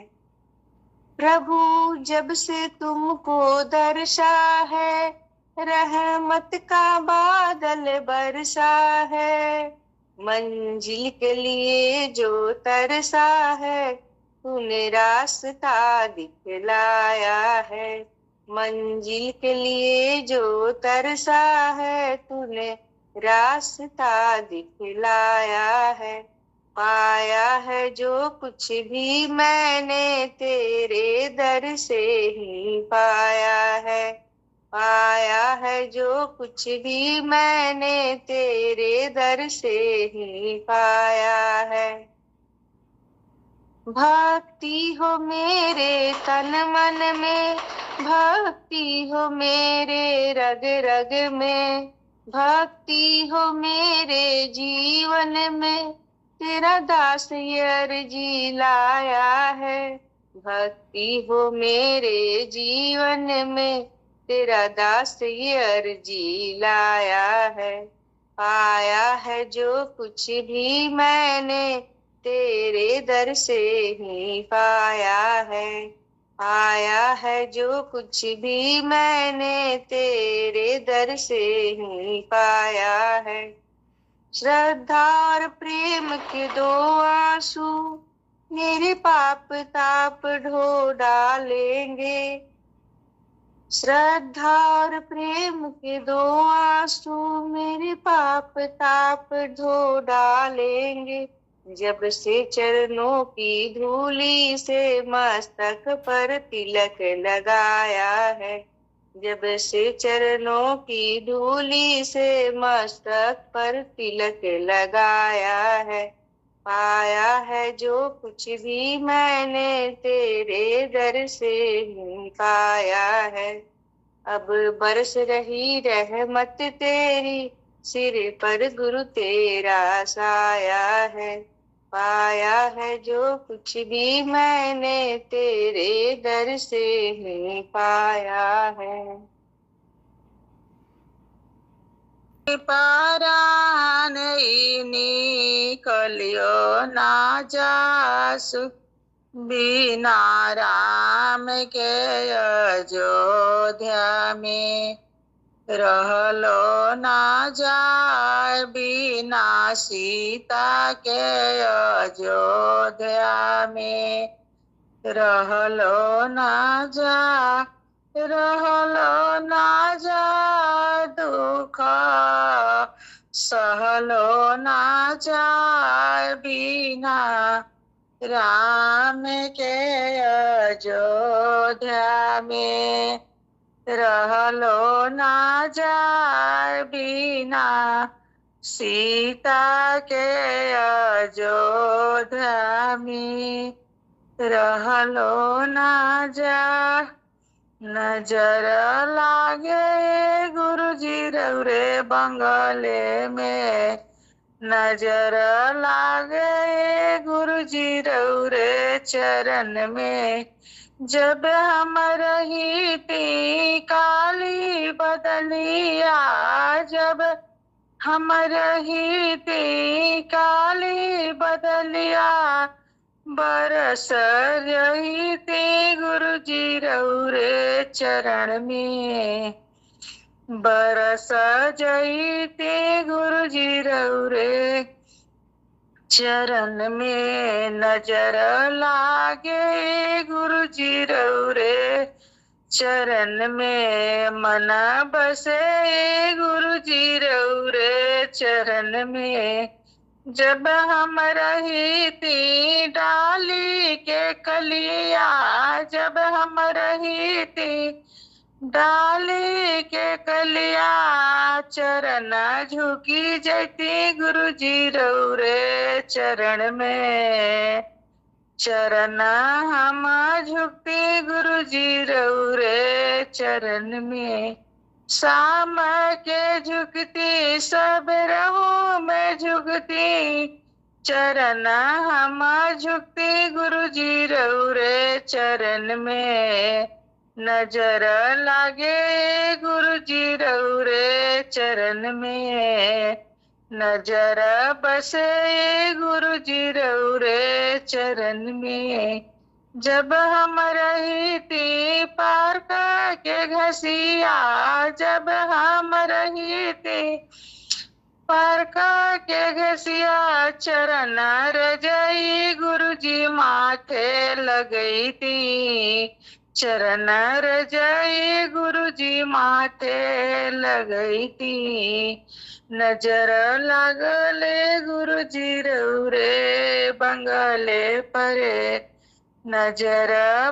प्रभु जब से तुमको दर्शा है, रहमत का बादल बरसा है। मंजिल के लिए जो तरसा है, तूने रास्ता दिखलाया है। मंजिल के लिए जो तरसा है, तूने रास्ता दिखलाया है। पाया है जो कुछ भी मैंने तेरे दर से ही पाया है, पाया है जो कुछ भी मैंने तेरे दर से ही पाया है। भक्ति हो मेरे तन मन में, भक्ति हो मेरे रग रग में, भक्ति हो मेरे जीवन में, तेरा दास ये अर्जी लाया है। भक्ति हो मेरे जीवन में, तेरा दास ये अर्जी लाया है। पाया है जो कुछ भी मैंने तेरे दर से ही पाया है, पाया है जो कुछ भी मैंने तेरे दर से ही पाया है। श्रद्धा और प्रेम के दो आंसू मेरे पाप ताप ढो डालेंगे। श्रद्धा और प्रेम के दो आंसू मेरे पाप ताप धो डालेंगे। जब से चरणों की धूली से मस्तक पर तिलक लगाया है, जब से चरणों की धूली से मस्तक पर तिलक लगाया है। पाया है जो कुछ भी मैंने तेरे दर से ही पाया है। अब बरस रही रहमत तेरी, सिर पर गुरु तेरा साया है। पाया है जो कुछ भी मैंने तेरे दर से ही पाया है। पारान निकलियो ना जासु, बिना राम के अयोध्या में रहलो ना जाए, बिना सीता के अयोध्या में रहलो ना जा, रहलो ना जा, दुख सहलो ना जाए, बिना राम के अयोध्या में रहलो ना जाय बिना, सीता के अयोध्या में रहलो ना जा। नजर लागे गुरुजी रौरे बंगले में, नजर लागे गुरुजी रौरे चरण में। जब हम रही थी काली बदलिया, जब हम रही थी काली बदलिया, बरस रही थी गुरुजी रौरे चरण में, बरस जई थी गुरुजी रौरे चरण में। नजर लागे गुरुजी रौरे चरण में, मन बसे गुरुजी रौरे चरण में। जब हम रही थी डाली के कलिया, जब हम रही थी डाली के कलिया, चरण झुकी जैती गुरुजी रौरे चरण में। चरण हम झुकती गुरुजी रौरे चरण में। शाम के झुकती सबेरहू में झुकती, चरण हम झुकती गुरुजी रौरे चरण में। नजर लागे गुरुजी रौरे चरण में, नजर बसे गुरुजी रौरे चरण में। जब हम रही थी पार्क के घसिया, जब हम रही थी पार्क के घसिया, चरण रजई गुरुजी माथे लगई थी, चरण रजई गुरुजी माथे लगई थी। नजर लागले गुरुजी रौरे बंगले परे, नजर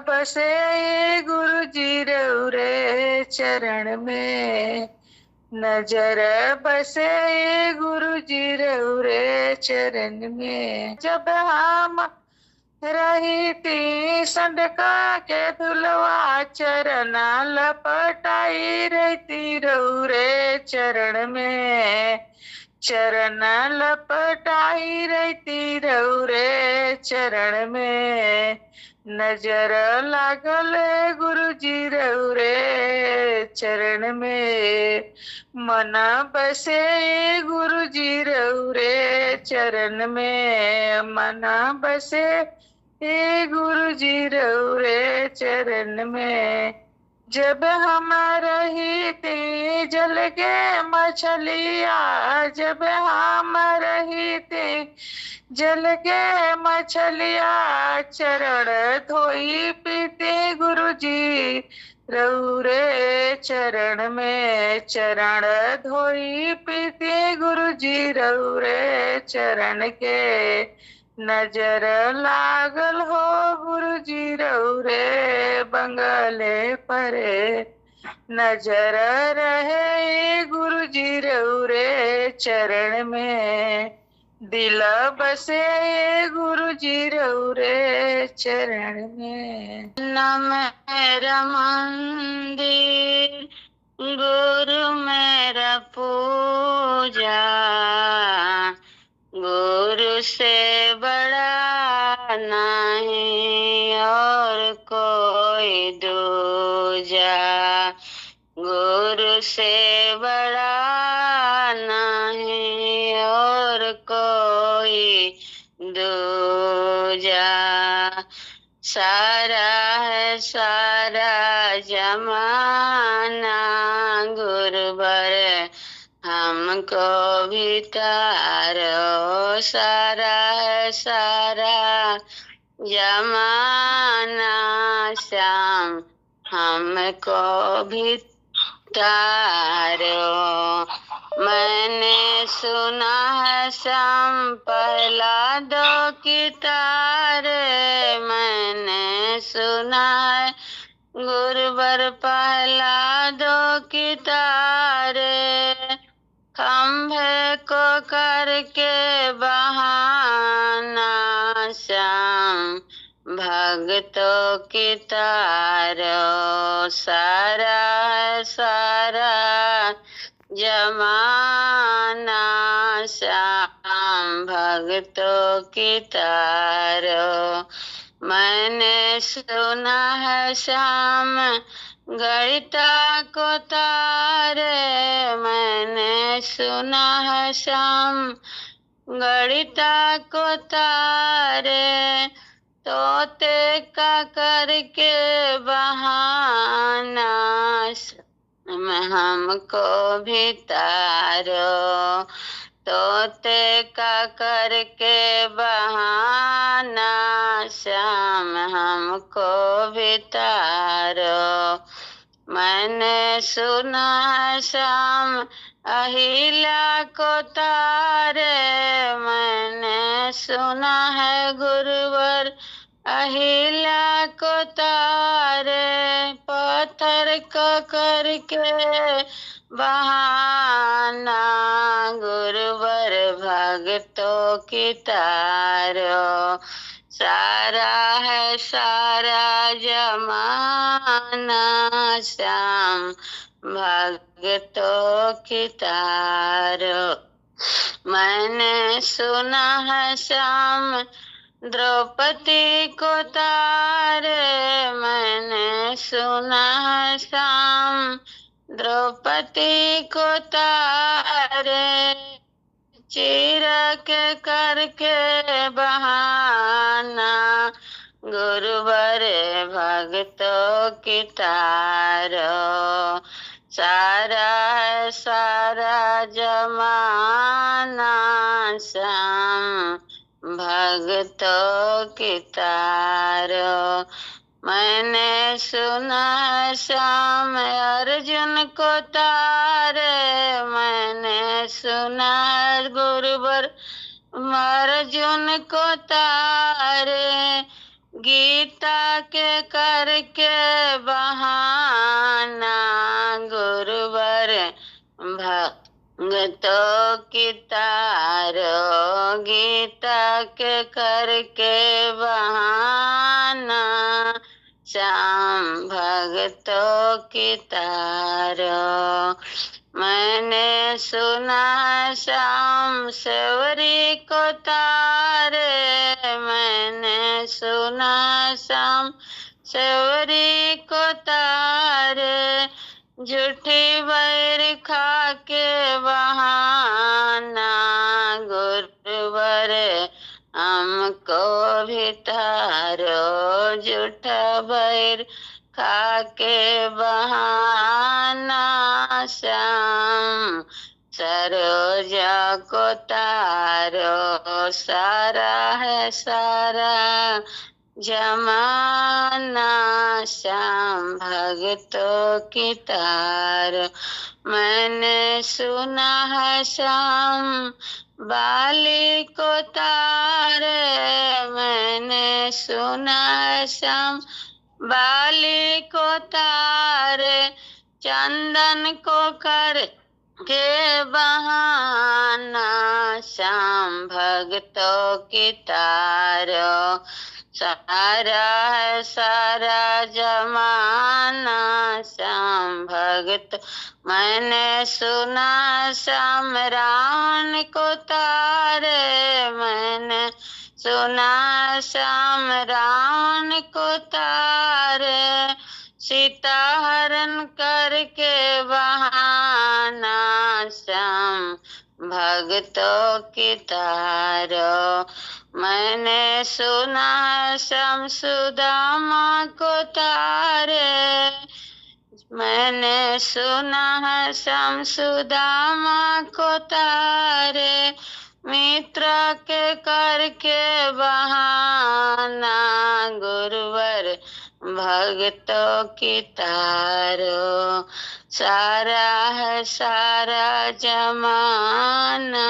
बसे गुरुजी रौरे चरण में, नजर बसे गुरुजी रौरे चरण में। जब हम रही थी संडका के धुलवा, चरण लपटाई रहती रौरे चरण में, चरण लपटाई रहती रौरे चरण में। नजर लागल गुरुजी रौरे चरण में, मन बसे गुरुजी रौरे चरण में, मन बसे गुरुजी रौरे चरण में। जब हम रही थी जल के मछलिया, जब हम रही थी जल के मछलिया, चरण धोई पीते गुरुजी रौरे चरण में, चरण धोई पीते गुरुजी रौरे चरण के। नजर लागल हो गुरुजी रौरे बंगले परे, नजर रहे गुरुजी रौरे चरण में। दिल बसे गुरुजी रौरे चरण में। न मेरा मंदिर गुरु मेरा पूजा, गुरु से बड़ा नहीं और कोई दूजा, गुरु से बड़ा नहीं और कोई दूजा। सारा है सारा जमाना गुरुवर हमको भी तारो, सारा है सारा जमाना श्याम हमको भी तारो। मैंने सुना है श्याम प्रहलादों की तारे, मैंने सुना है गुरुवर प्रहलादों की तारे, खंभे को करके बहाना श्याम भक्तों की तारो, सारा है सारा जमाना श्याम भक्तों की तारो। मैंने सुना है श्याम गणिता को तारे, मैंने सुना है श्याम गणिता को तारे, तोते का करके बहाना हमको भी तारो, तोते का करके बहाना श्याम हमको भी तारो। मैंने सुना है श्याम अहिल्या को तारे, मैंने सुना है गुरुवर अहिल्या को तारे, पत्थर को करके बहाना गुरुवर भक्तों की तारो, सारा है सारा जमाना श्याम भक्तों की तारो। मैंने सुना है श्याम द्रौपदी को तारे, मैंने सुना है श्याम द्रौपदी को तारे, चीर के करके बहाना गुरुवर भक्तों की तारो, सारा है सारा जमाना श्याम भक्तों की तारो। मैंने सुना है श्याम अर्जुन को तारे, मैंने सुना है गुरुवर अर्जुन को तारे, गीता के करके बहाना गुरुवर भक्तों की तारो, गीता के करके बहाना श्याम भक्तों की तारो। मैंने सुना है श्याम सेवरी को तारे, मैंने सुना है श्याम सेवरी को तारे, झूठी बैर खा के बहाना गुरुवर हमको भी तारो, झूठा बैर खा के बहाना श्याम सरोजा को तारो, सारा है सारा जमाना श्याम भक्तों की तारो। मैंने सुना है श्याम बाली को तारे, मैंने सुना है श्याम बाली को तारे, चंदन को कर के बहाना श्याम भक्तों की तारो, सारा है सारा जमाना श्याम भक्त। मैंने सुना श्याम रावण को तारे, मैंने सुना श्याम रावण को तारे, सीता हरण करके बहाना श्याम भक्तों की तारो। मैंने सुना श्याम सुदामा को तारे, मैंने सुना है श्याम सुदामा को तारे, मित्र के करके बहाना, गुरुवर भक्तों की तारो। सारा है सारा जमाना,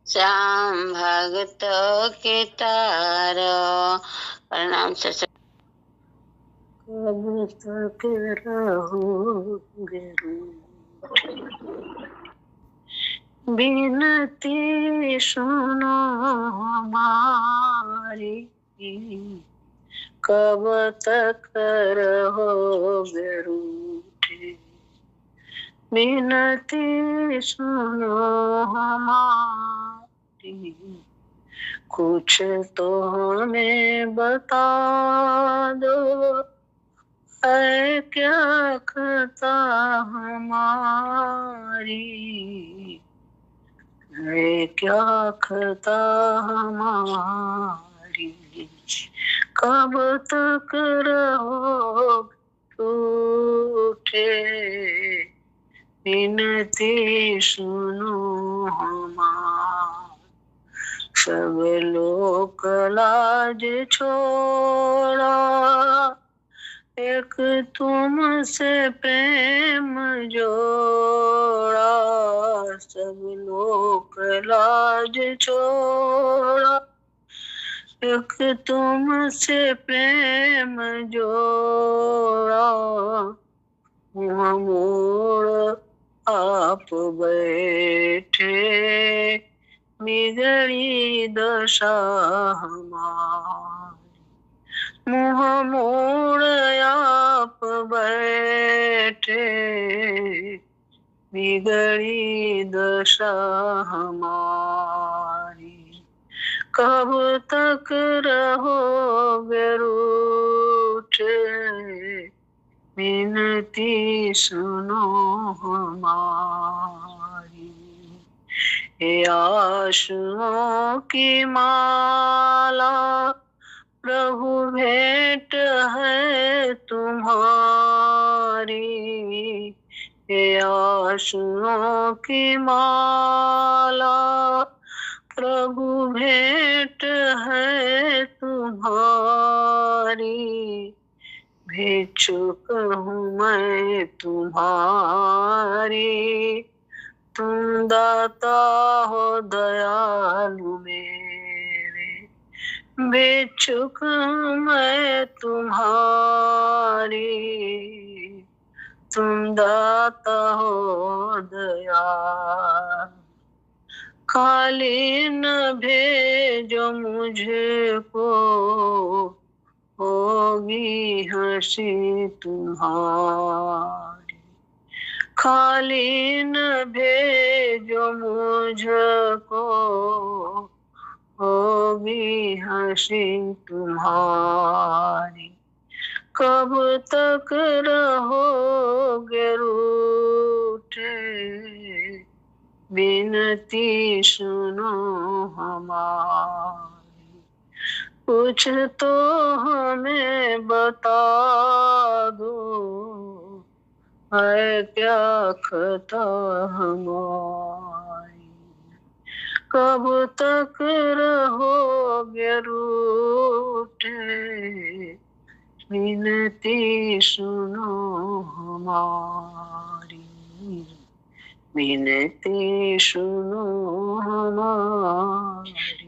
श्याम भक्तों की तारो। प्रणाम सर। कब तक रहोगे बिनती सुनो हमारी, कब तक रहोगे रूठे। बिनती सुनो हमारी, कुछ तो हमें बता दो, है क्या खता हमारी, है क्या खता हमारी। कब तक रहो टूटे, विनती सुनो हमारी। सब लोक लाज छोड़ा, एक तुमसे प्रेम जोड़ा। सब लोक लाज छोड़ा, एक तुमसे प्रेम जोड़ा। मुँह मोड़ आप बैठे, बिगड़ी दशा हमारी। मुँह मोड़ आप बैठे, बिगड़ी दशा हमारी। कब तक रहोगे रूठे, विनती सुनो हमारी। हे आशुओं की माला, प्रभु भेंट है तुम्हारी। हे आशुओं की माला, प्रभु भेंट है तुम्हारी। भिक्षुक हूँ मैं तुम्हारी, तुम दाता हो दयालु मेरे। भिक्षुक हूँ मैं तुम्हारी, तुम दाता हो दयालु। खाली न भेजो मुझको, होगी हंसी तुम्हारी। खाली न भेजो मुझको, होगी हंसी तुम्हारी। कब तक रहोगे रूठे, विनती सुनो हमारी। कुछ तो हमें बता दो, है क्या खता हमारी। कब तक रहोगे रूठे, विनती सुनो हमारी। विनती सुनो हमारी।